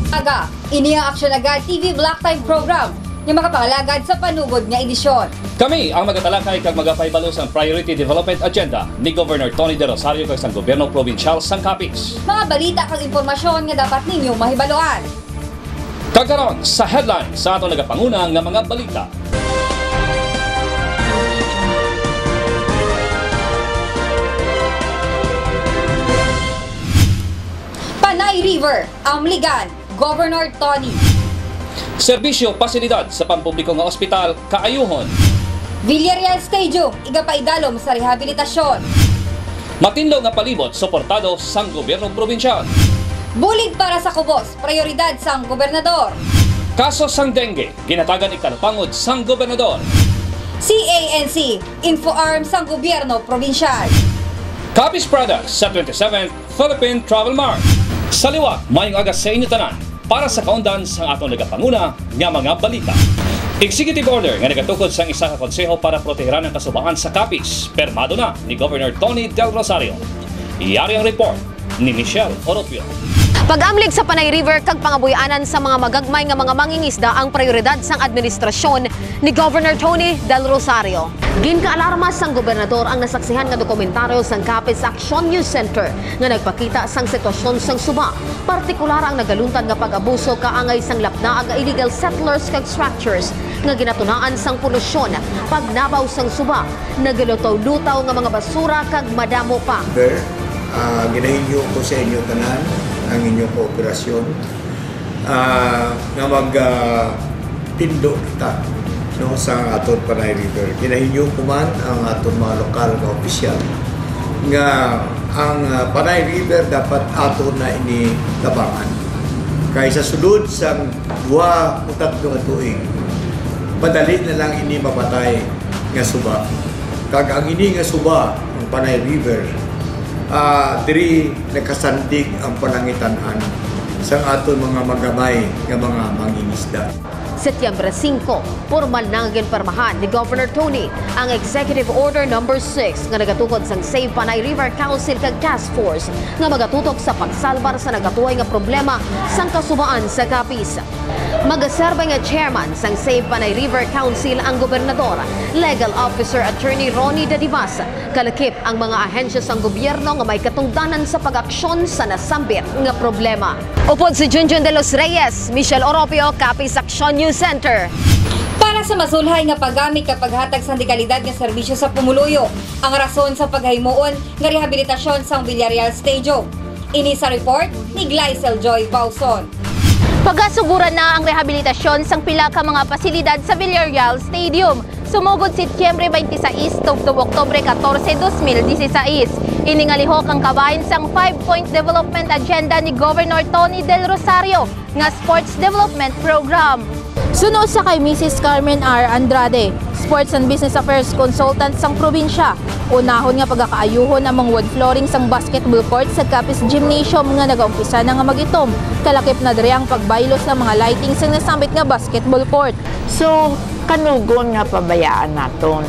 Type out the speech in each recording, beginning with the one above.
Aga, ini ang Aksyon Agad TV Black Time Program yung makapangalagad sa panugod nga edisyon. Kami ang magatalakay kag magapahibalo sa Priority Development Agenda ni Governor Tony De Rosario kag sang Gobyerno Probinsyal sang Capiz. Mga balita kag impormasyon nga dapat ninyo mahibaloan. Kagkaron sa headline sa atong nagapanguna nga mga balita. Panay River, Amligan, Governor Tony. Serbisyo pasilidad sa pampubliko nga ospital kaayuhon. Villarreal Stadium, igapaidalom sa rehabilitasyon. Matinlo nga palibot suportado sang Gobyerno Probinsyal. Bulig para sa kubos, prioridad sang gobernador. Kaso sang dengue, ginatagan ikalapangod sang gobernador. CANC, InfoArm sang Gobyerno Probinsyal. Capiz Products sa 27th Philippine Travel Mart. Sa liwa, mayong aga sa inyo tanan para sa kaundan sa atong nagapanguna nga mga balita. Executive order nga nagatukod sang isa ka konseho para proteheran ang kasubahan sa Capiz, permado na ni Governor Tony Del Rosario. Iyari ang report ni Michelle Oropio. Pag-amlig sa Panay River kag pangabuyanan sa mga magagmay nga mga mangingisda ang prioridad sang administrasyon ni Governor Tony Del Rosario. Ginkaalarma sang gobernador ang nasaksihan nga dokumentaryo sang Capiz Action News Center nga nagpakita sang sitwasyon sang suba, partikular ang nagaluntad nga pag-abuso kaangay sang lapna nga illegal settlers kag structures nga ginatunaan sang polusyon, pagnabaw sang suba, nagalutaw-lutaw nga mga basura kag madamo pa. Ginahinyo ko sa inyo tanan ang inyong kooperasyon nga mag-pindo kita no, sa aton Panay River. Ginahinyo ko man ang aton mga lokal na opisyal nga ang Panay River dapat aton na ini tabangan. Kaya sa sulod sa 2 o 3 nga tuig, madali na lang ini mapatay nga suba. Kag ang ini nga suba ng Panay River, diri nakasandig ang panangitanan sa aton mga magamay nga mga mangingisda. Setyembre 5, formal nang ginpermahan ni Governor Tony ang Executive Order No. 6 nga nagatukod sang Save Panay River Council kag Task Force nga magatutok sa pagsalbar sa nagatuhay nga problema sang kasubaan sa Capiz. Magaserbe nga chairman sang Save Panay River Council ang gobernador, Legal Officer Attorney Ronnie Dadivas, kalakip ang mga ahensya sang gobyerno nga may katungdanan sa pag-aksyon sa nasambit nga problema. Upod si Junjun de los Reyes, Michelle Oropio, Capiz Action News Center. Para sa masulhay nga paggamit kapag hatag sa dekalidad nga serbisyo sa pumuluyo, ang rason sa paghimuon nga rehabilitasyon sa Villarreal Stadium. Ini sa report ni Glycel Joy Bauson. Pagasuguran na ang rehabilitasyon sang pila ka mga pasilidad sa Villarreal Stadium. Sumugod Setyembre 26 to Oktubre 14, 2016. Iningalihok ang kabahin sang 5-point development agenda ni Governor Tony Del Rosario nga Sports Development Program. Sunod sa kay Mrs. Carmen R. Andrade, Sports and Business Affairs Consultant sang probinsya. Unahon nga pagkakaayuhon ang mga wood flooring sang basketball court sa Capiz Gymnasium nga nagaumpisa na nga magitom. Kalakip na diri ang pagbaylos ng mga lighting sang nasambit nga basketball court. So, kanugon nga pabayaan naton.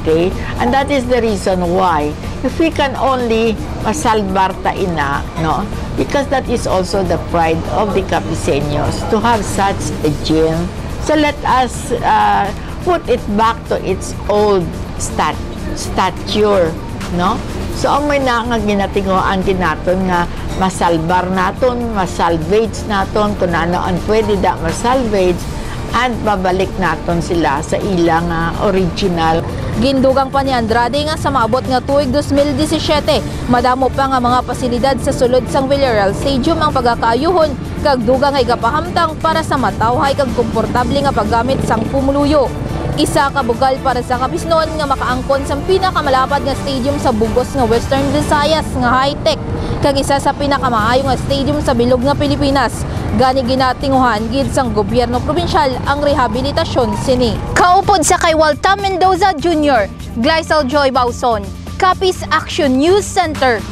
Okay? And that is the reason why if we can only masalbar ta ina, no? Because that is also the pride of the Capiceños to have such a gym. So let us put it back to its old stature, no? So ang may nga ginatingoan din naton nga masalbar naton, masalvage naton kung ano ang pwede da masalvage and babalik naton sila sa ilang original. Gindugang pa ni Andrade nga sa maabot nga tuig 2017, madamo pa nga mga pasilidad sa sulod sang Villarreal Stadium ang pagkakaayuhon kag dugang ay gapahamtang para sa matawhay kag komportable nga paggamit sang pumuluyo. Isa ka bugal para sa Capiz noon nga makaangkon sa pinakamalapad nga stadium sa bugos nga Western Visayas nga high-tech kag isa sa pinakamaayo nga stadium sa bilog nga Pilipinas. Gani ginatinguhan gid sang gobyerno probinsyal ang rehabilitasyon sini. Kaupod sa kay Walter Mendoza Jr., Glycel Joy Bauson, Capiz Action News Center.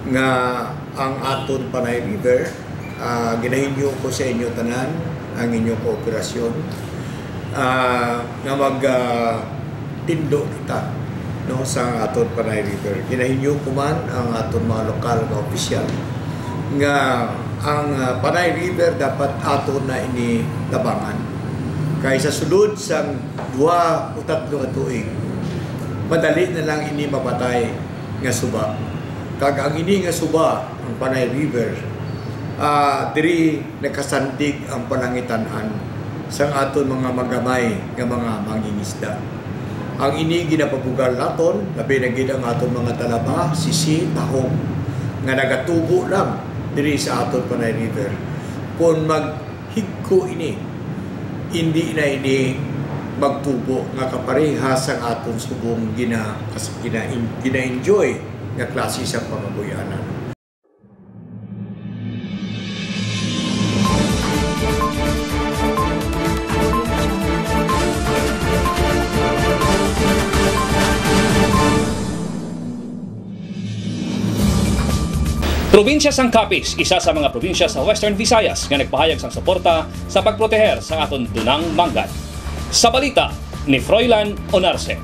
nga ang aton Panay River ginahinyo ko sa inyo tanan ang inyong kooperasyon nga magtindo kita no sa aton Panay River. Ginahinyo ko man ang aton mga lokal nga opisyal nga ang Panay River dapat aton na ini tabangan kay sa sulod sang 2 o 3 nga tuig madali na lang ini mapatay nga suba. Kag ang ini nga suba ang Panay River diri nakasandig ang panangitan-an sang aton mga magamay nga mga mangingisda. Ang ini ginapabugal naton labi na gid ang aton mga talaba, sisi, tahong nga nagatubo lang diri sa aton Panay River. Kung maghigko ini hindi na ini magtubo nga kaparehas ang aton subong gina-enjoy nga klase sa pamabuyanan. Probinsya sang Capiz, isa sa mga probinsya sa Western Visayas nga nagpahayag sang suporta sa pagproteher sa aton dunang manggad. Sa balita ni Froilan Onarce.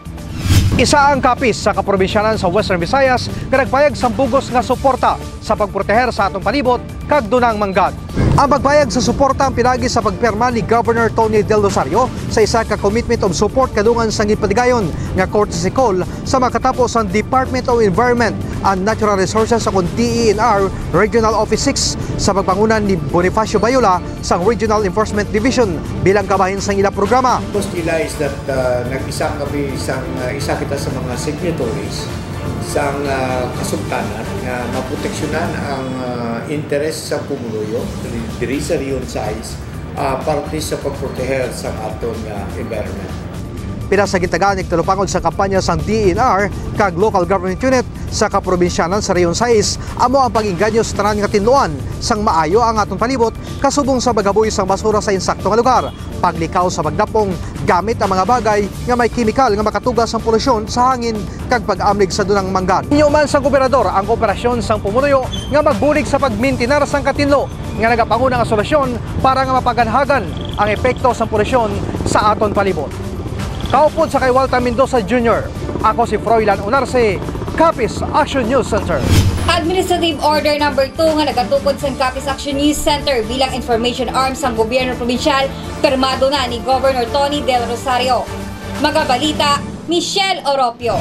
Isa ang Capiz sa kaprobinsyanan sa Western Visayas nga nagpayag sang bugos nga suporta sa pagproteher sa atong palibot kag dunang manggad. Ang pagpayag sa suporta ang pinagi sa pagpirma ni Governor Tony Del Rosario sa isa ka commitment of support kadungan sang gipadigayon nga courtesy call sa makatapos ang Department of Environment and Natural Resources sa DENR Regional Office 6 sa pagpangunan ni Bonifacio Bayula sa Regional Enforcement Division bilang kabahin sa ilang programa. First nila is that nag-isa kami isa kita sa mga signatories sa kasultanan na maproteksyonan ang interes sa pumuluyo diri sa Rion Sais parte sa pagproteher sa aton environment. Pinasa gitagan nagtulupangod sa kampanya sang DENR kag local government unit sa kaprobinsyanan sa Rion Sais amo ang pag-inganyo sa tanan nga tinluan sang maayo ang aton palibot kasubong sa paghaboy sang basura sa insakto nga lugar, paglikaw sa pagdapong gamit ang mga bagay nga may kimikal nga makatugas ang polusyon sa hangin kag pag-amlig sa dunang manggad. Inyo man sang gobernador ang kooperasyon sang pumunuyo nga magbulig sa pagmintinar sang katinlo nga nagapanguna nga solusyon para nga mapaganhagan ang epekto sang polusyon sa aton palibot. Kaupod sa kay Walter Mendoza Jr., ako si Froilan Onarce, Capiz Action News Center. Administrative Order No. 2 nga nagatukod sa Capiz Action News Center bilang information arm sang gobyerno probinsyal, permado na ni Governor Tony Del Rosario. Magabalita, Michelle Oropio.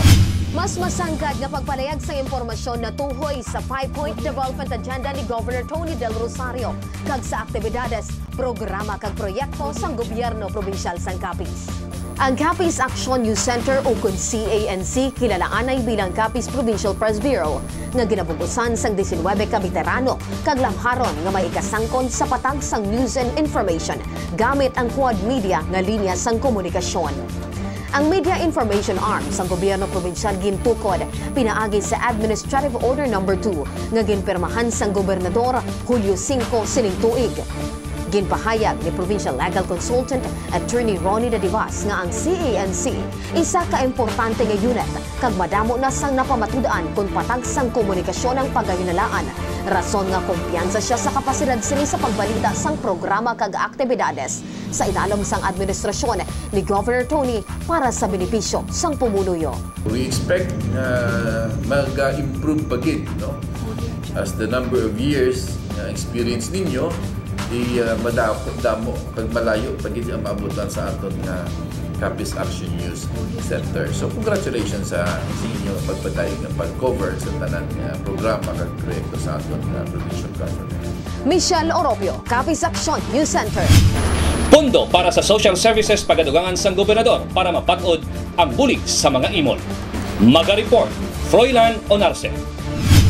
Mas masangkad nga pagpalayag sa impormasyon na tuhoy sa 5-point development agenda ni Governor Tony Del Rosario kag sa aktibidades, programa kag proyekto sang gobyerno probinsyal sang Capiz. Ang Capiz Action News Center o kung CANC kilalaanay bilang Capiz Provincial Press Bureau nga ginabugusan sang 19 ka veterano kag lamharon nga may ikasangkon sa patag sang news and information gamit ang quad media nga linya sang komunikasyon. Ang Media Information Arm sang gobyerno probinsyal gintukod pinaagi sa Administrative Order No. 2 nga ginpirmahan sang gobernador Julio 5 sining tuig. Ginpahayag ni Provincial Legal Consultant Attorney Ronnie Dadivas nga ang CANC isa ka importante nga unit kag madamo na sang napamatudaan kung patag sang komunikasyon ang pagayunalaan. Rason nga kumpiyansa siya sa kapasidad sini sa pagbalita sang programa kag aktibidades sa idalom sang administrasyon ni Governor Tony para sa benepisyo sang pumuluyo. We expect mag-improve pagid, no? As the number of years experience ninyo madamo kag malayo pagid ang maabutan sa aton nga Capiz Action News Center. So congratulations sa inyo pagpadayon nga pag-cover sa tanan nga programa kag proyekto sa aton nga provincial government. Michelle Oropio, Capiz Action News Center. Pondo para sa social services pagadugangan sang gobernador para mapatod ang bulig sa mga imol. Maga-report, Froilan Onarce.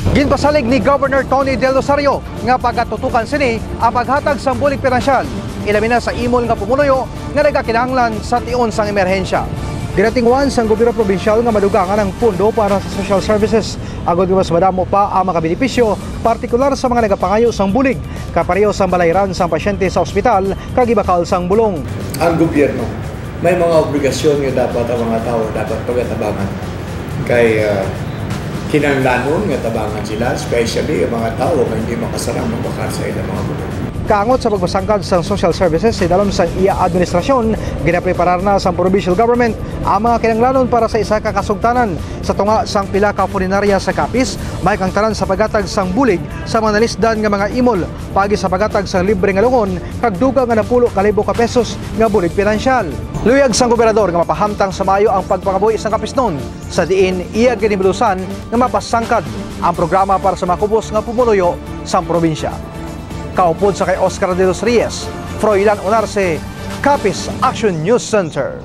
Ginpasalig ni Governor Tony Del Rosario nga pagatutukan sini ang paghatag sang bulig pinansyal ilabi na sa imol nga pumunuyo nga nagakinahanglan sa tion sang emerhensya. Dinatingwan sang gobyerno probinsyal nga madugangan ang pondo para sa social services agod mas madamo pa ang makabenepisyo partikular sa mga nagapangayo sang bulig kapareho sang balayran sang pasyente sa ospital kag ibakal sang bulong. Ang gobyerno may mga obligasyon nga dapat ang mga tao dapat pagatabangan kay kinahanglanon nga tabangan sila, especially ang mga tao nga hindi makasarang mabakal sa ilang mga bulan. Kaangot sa pagbasangkad sa social services, sinalom sa iya administrasyon, ginapreparar na sa provincial government ang mga kinahanglanon para sa isa ka kasugtanan. Sa tunga sang pila ka pulinarya sa Capiz, may kangtanan sa pagatag sang bulig sa mga nalisdan nga mga imol, pagi sa pagatag sang libre nga lungon, kag dugang nga napulo ka libo ka pesos nga bulig pinansyal. Luyag sang gobernador nga mapahamtang sa maayo ang pagpangabuhi sa Capiznon, sa diin iya ginibulusan nga mapasangkad ang programa para sa makubos nga pumuluyo sa probinsya. Kaupod sa kay Oscar de los Reyes, Froilan Onarce, Capiz Action News Center.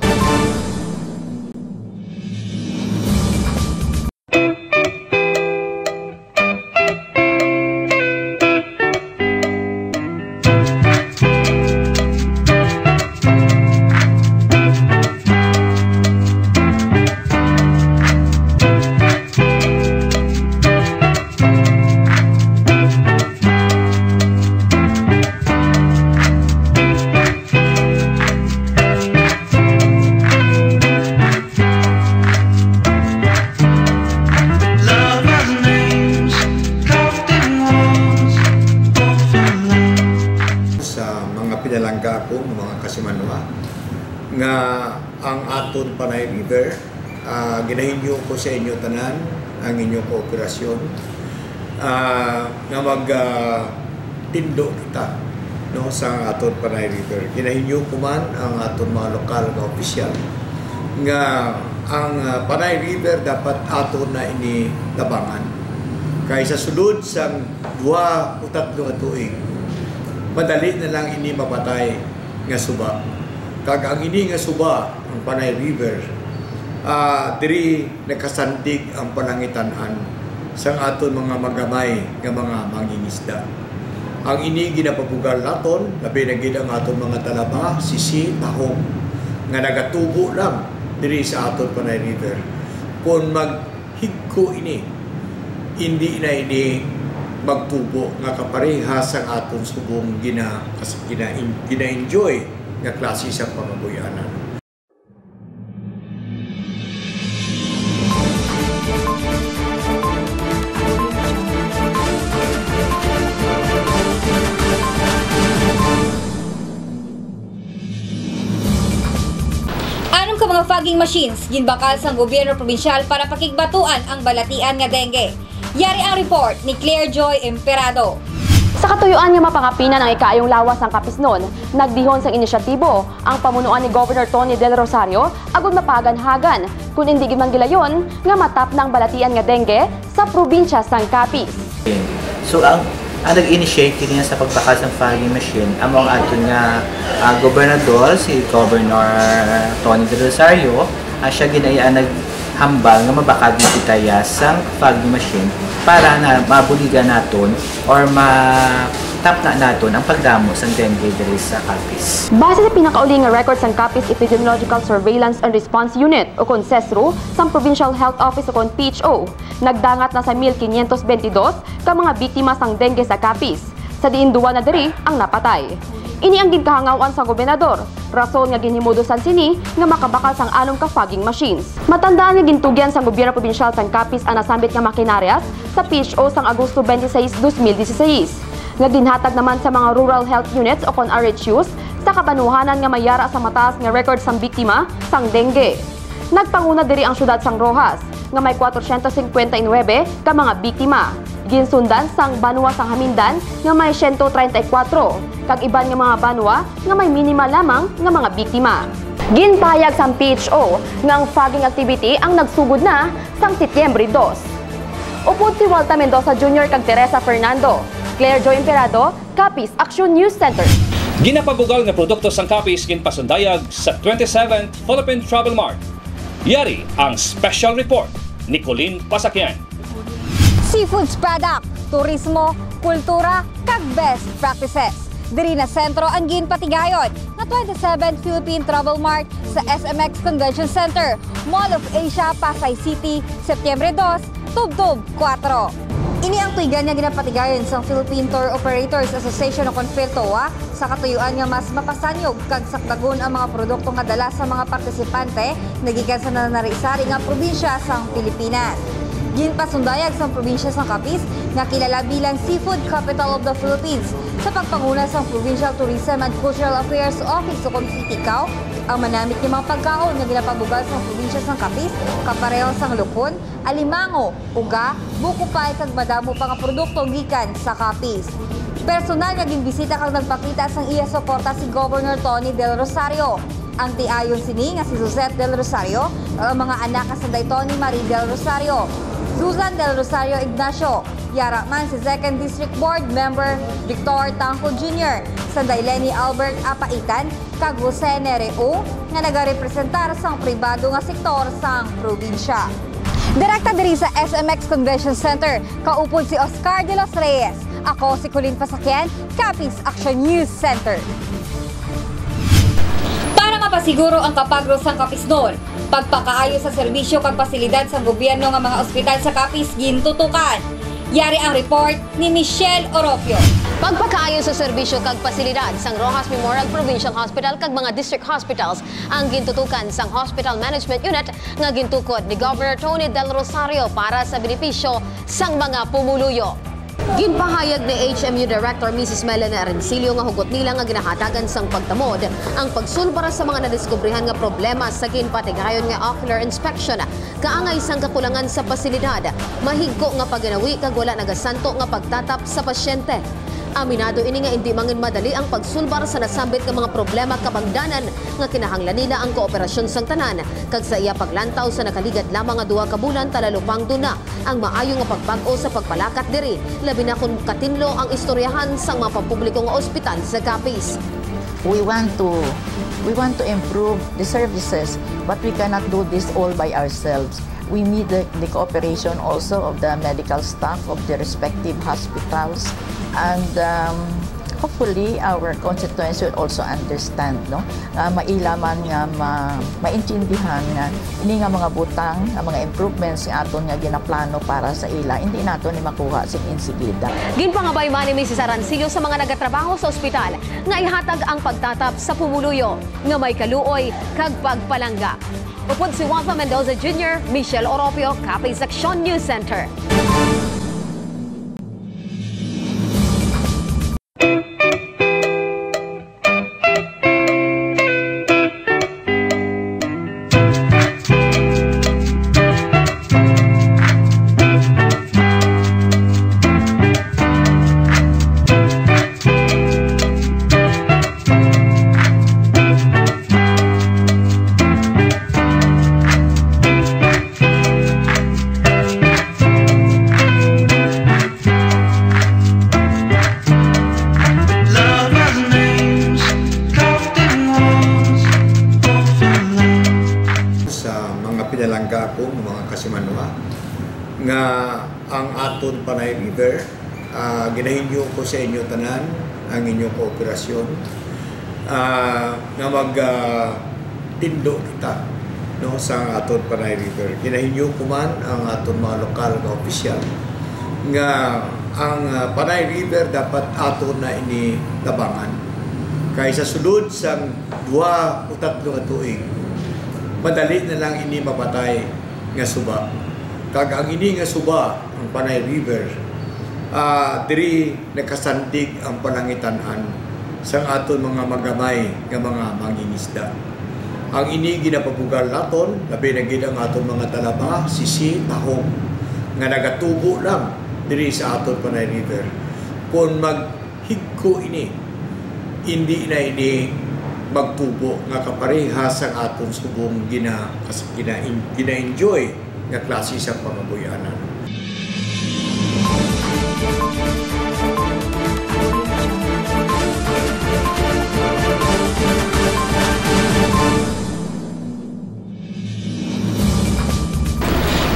Pinalangga ko ng mga kasimanwa nga ang aton Panay River, ginahinyo ko sa inyo tanan ang inyong kooperasyon nga magtindo kita no, sa aton Panay River. Ginahinyo ko man ang aton mga lokal na opisyal nga ang Panay River dapat aton na ini labangan kaysa sulod sa 2 o 3 nga tuig. Madali na lang ini mapatay nga suba. Kag ang ini nga suba, ang Panay River, diri nakasandig ang panangitanan sa aton mga magamay nga mga mangingisda. Ang ini ginapabugal naton, labi na gid ang aton mga talaba, sisi, tahong nga nagatubo lang diri sa aton Panay River. Kung maghigko ini, hindi na ini magtubo nga kaparehas ang aton subong gina-enjoy nga klase sa pangabuyanan. Anong ka mga fogging machines ginbakal sang gobyerno probinsyal para pakigbatuan ang balatian nga dengue? Yari ang report ni Claire Joy Emperado. Sa katuyuan nga mapangapinan ang ikaayong lawas ng Capiznon, nagdihon sang inisyatibo ang pamunuan ni Governor Tony Del Rosario agud mapaganhagan kung hindi gimangilayon nga matap ng balatian nga dengue sa probinsya sang Capiz. So ang nag-initiate niya sa pagbakal ng fogging machine among aton nga gobernador, si Governor Tony Del Rosario, siya ginayaan naghambal nga mabakal na itaya sang fogging machine para na mabuligan naton or matap na naton ang pagdamo sa dengue diri sa Capiz. Base sa pinakauli nga record sang Capiz Epidemiological Surveillance and Response Unit o kon CESRO sang Provincial Health Office o kon PHO, nagdangat na sa 1,522 ka mga biktima sang dengue sa Capiz. Sa diin duwa na diri ang napatay. Ini ang ginkahangawan sa gobernador, rason nga ginhimudosan sini nga makabakal sang anong ka fogging machines. Matandaan nga gintugyan sang gobyerno probinsyal sang Capiz ang nasambit nga makinaryas sa PHO sang Agosto 26, 2016. Nga ginhatag naman sa mga rural health units o kon RHUs sa kabanuhanan nga mayara sa mataas nga record sang biktima sang dengue. Nagpanguna diri ang syudad sang Rojas nga may 459 ka mga biktima. Ginsundan sang banwa sang Hamindan nga may 134, kag iban nga mga banwa nga may minimal lamang nga mga biktima. Ginpahayag sang PHO nga ang fogging activity ang nagsugod na sang Setyembre 2. Upod si Walta Mendoza Jr. kag Teresa Fernando. Claire Joy Emperado, Capiz Action News Center. Ginapabugal nga produkto sang Capiz ginpasundayag sa 27th Philippine Travel Mart. Yari ang special report ni Colleen Pasakyan. Seafoods product, turismo, kultura, kag best practices. Diri na sentro ang ginpatigayon na 27th Philippine Travel Mart sa SMX Convention Center, Mall of Asia, Pasay City, Setyembre 2, Tubtub 4. Ini ang tuigan nga ginapatigayon sa Philippine Tour Operators Association o Confiltoa sa katuyuan nga mas mapasanyog kag sakdagon ang mga produkto nga dala sa mga partisipante nagikan sa nanari-sari nga probinsya sang Pilipinas. Ginpasundayag sa probinsya sa Capiz nga kilala bilang Seafood Capital of the Philippines sa pagpanguna sa Provincial Tourism and Cultural Affairs Office o Tikaw ang manamit ng mga pagkaon nga ginapabugal sa probinsya sa Capiz, kapareho sang lukon, alimango, uga, buko pay kag madamo pa nga produkto gikan sa Capiz. Personal nga ginbisita kag nagpakita sang iya suporta si Governor Tony Del Rosario. Ang tiayon sini nga si Suzette Del Rosario, ang mga anak sa Tony Marie Del Rosario, Susan Del Rosario Ignacio, yara man si 2nd District Board Member Victor Tangco Jr., Sanday Lenny Albert Apaitan, kag Jose Nereo nga nagarepresentar sang pribado nga sektor sang probinsya. Direkta diri sa SMX Convention Center, kaupod si Oscar de los Reyes. Ako si Colleen Pasakyan, Capiz Action News Center. Para mapasiguro ang kapagro sang Capiz noon, pagpakaayo sa serbisyo kag pasilidad sa gobyerno nga mga ospital sa Capiz gintutukan. Yari ang report ni Michelle Oropio. Pagpakaayo sa serbisyo kag pasilidad sang Rojas Memorial Provincial Hospital kag mga district hospitals ang gintutukan sang Hospital Management Unit nga gintukod ni Governor Tony Del Rosario para sa benepisyo sang mga pumuluyo. Ginpahayag ni HMU Director Mrs. Melanie Arencillo nga hugot nila nga ginahatagan sang pagtamod ang pagsulbara sa mga nadiskubrihan nga problema sa ginpatigayon nga ocular inspection kaangay sang kakulangan sa pasilidad, mahigko nga pagginawi kag wala nagasanto nga pagtatap sa pasyente. Aminado ini nga hindi mangin madali ang pagsulbar sa nasambit nga mga problema kabangdanan nga kinahanglan nila ang kooperasyon sang tanan kag sa iya paglantaw sa nakaligad lamang nga 2 ka bulan talalupang duna ang maayo nga pagbag-o sa pagpalakat diri labi na kun katinlo ang istoryahan sang mga pampubliko nga ospital sa Capiz. We want to improve the services, but we cannot do this all by ourselves. We need the cooperation also of the medical staff of the respective hospitals, and hopefully our constituents will also understand, no? Mailaman nga maintindihan nga ini nga mga butang, mga improvements nga aton nga ginaplano para sa ila, hindi nato ni makuha sin insigida. Ginpangabay man ni Mrs. Arancillo sa mga nagatrabaho sa ospital nga ihatag ang pagtatap sa pumuluyo nga may kaluoy kag pagpalangga. Upod si Juanpa Mendoza Jr., Michelle Oropio, Capiz Action News Center. Pinalangga ko mga kasimanwa nga ang aton Panay River, ginahinyo ko sa inyo tanan ang inyong kooperasyon nga magtindo kita, no, sa aton Panay River. Ginahinyo ko man ang aton mga lokal na opisyal nga ang Panay River dapat aton na inilabangan kaysa sulod sa 2 o 3 tuig madali na lang ini mapatay nga suba. Kag ang ini nga suba, ang Panay River, diri nakasandig ang panangitanan sa aton mga magamay nga mga mangingisda. Ang ini ginapabugal naton, labi na gid ang aton mga talaba, sisi, tahong nga nagatubo lang diri sa aton Panay River. Kung maghigko ini, hindi na ini magtubo nga kaparehas ang aton subong gina-enjoy nga klase sa pangabuyanan.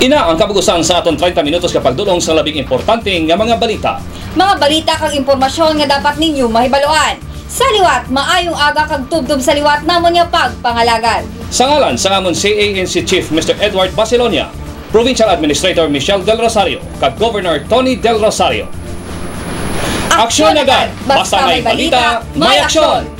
Ina ang kabugusan sa aton 30 minutos kapag dulong sa labing importante nga mga balita. Mga balita kag impormasyon nga dapat ninyo mahibaluan. Sa liwat, maayong aga kag tubdob sa liwat namon nga pagpangalagan. Sa ngalan sa amon CANC Chief Mr. Edward Basilonia, Provincial Administrator Michelle Del Rosario, kag Governor Tony Del Rosario. Aksyon agad! Basta may balita, may aksyon!